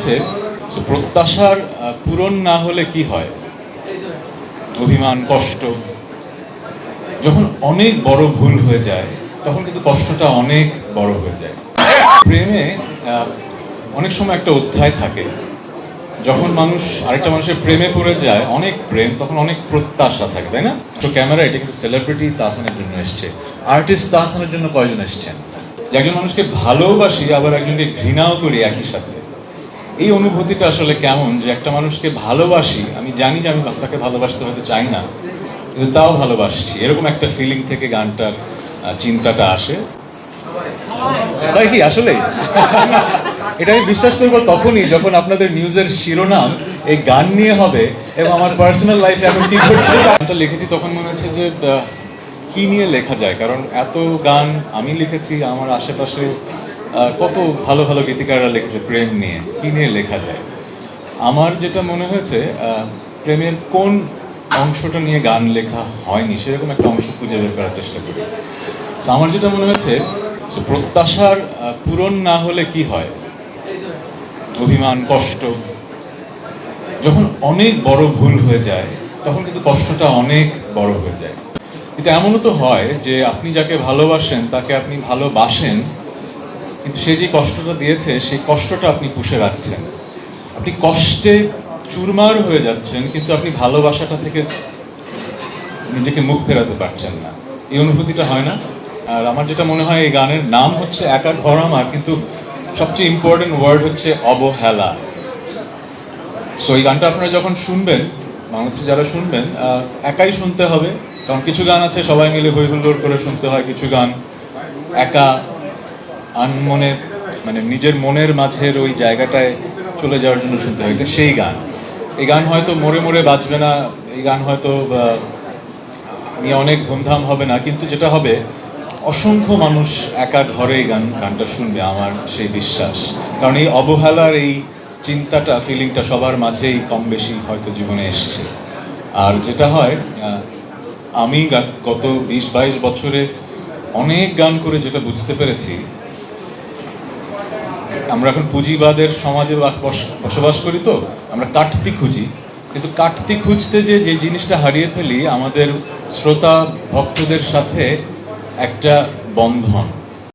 হচ্ছে প্রত্যাশার পূরণ না হলে কি হয়, অভিমান, কষ্ট। যখন অনেক বড় ভুল হয়ে যায় তখন কিন্তু কষ্টটা অনেক বড় হয়ে যায়। প্রেমে অনেক সময় একটা অধ্যায় থাকে, যখন মানুষ আরেকটা মানুষের প্রেমে পড়ে যায়, অনেক প্রেম, তখন অনেক প্রত্যাশা থাকে, তাই না? তো ক্যামেরা এটা কিন্তু সেলিব্রিটি তাহসানের জন্য এসছে, আর্টিস্ট তাহসানের জন্য কয়জন এসছেন? যে একজন মানুষকে ভালোবাসি আবার একজনকে ঘৃণাও করি একই সাথে। এই অনুভূতিটা আসলে কেমন, যে একটা মানুষকে ভালোবাসি, আমি জানি যে আমি তাকে ভালোবাসতে হয়তো চাই না, কিন্তু তাও ভালোবাসছি, এরকম একটা ফিলিং থেকে গানটার চিন্তাটা আসে। তাই কি আসলে এটা আমি বিশ্বাস করবো তখনই যখন আপনাদের নিউজের শিরোনাম এই গান নিয়ে হবে এবং আমার পার্সোনাল লাইফে এখন কি করছে গানটা লিখেছি, তখন মনে হচ্ছে যে কি নিয়ে লেখা যায়, কারণ এত গান আমি লিখেছি, আমার আশেপাশে কত ভালো ভালো গীতিকাররা লিখেছে প্রেম নিয়ে, কি নিয়ে লেখা যায়। আমার যেটা মনে হয়েছে, প্রেমের কোন অংশটা নিয়ে গান লেখা হয়নি সেরকম একটা অংশ খুঁজে বের করার চেষ্টা করি। আমার যেটা মনে হচ্ছে, প্রত্যাশার পূরণ না হলে কি হয়, অভিমান, কষ্ট। যখন অনেক বড় ভুল হয়ে যায় তখন কিন্তু কষ্টটা অনেক বড় হয়ে যায়। কিন্তু এমনও তো হয় যে আপনি যাকে ভালোবাসেন তাকে আপনি ভালোবাসেন, কিন্তু সে যে কষ্টটা দিয়েছে সেই কষ্টটা আপনি পুষে রাখছেন, আপনি কষ্টে চুরমার হয়ে যাচ্ছেন, কিন্তু আপনি ভালোবাসাটা থেকে নিজেকে মুখ ফেরাতে পারছেন না। এই অনুভূতিটা হয় না? আর আমার যেটা মনে হয়, এই গানের নাম হচ্ছে একা ঘর আমার, কিন্তু সবচেয়ে ইম্পর্টেন্ট ওয়ার্ড হচ্ছে অবহেলা। সো এই গানটা আপনারা যখন শুনবেন, বাংলাদেশে যারা শুনবেন, একাই শুনতে হবে, কারণ কিছু গান আছে সবাই মিলে হই হুল্লোড় করে শুনতে হয়, কিছু গান একা আনমনে, মানে নিজের মনের মাঝের ওই জায়গাটায় চলে যাওয়ার জন্য শুনতে হয়, এটা সেই গান। এই গান হয়তো মোড়ে মোড়ে বাজবে না, এই গান হয়তো নিয়ে অনেক ধুমধাম হবে না, কিন্তু যেটা হবে, অসংখ্য মানুষ একা ঘরে এই গানটা শুনবে, আমার সেই বিশ্বাস। কারণ এই অবহেলার এই চিন্তাটা, ফিলিংটা সবার মাঝেই কম বেশি হয়তো জীবনে এসছে। আর যেটা হয়, আমি গত 20-22 বছরে অনেক গান করে যেটা বুঝতে পেরেছি, আমরা এখন পুঁজিবাদের সমাজে বসবাস করি, তো আমরা কাটতি খুঁজি, কিন্তু কাটতি খুঁজতে যে জিনিসটা হারিয়ে ফেলি, আমাদের শ্রোতা ভক্তদের সাথে একটা বন্ধন।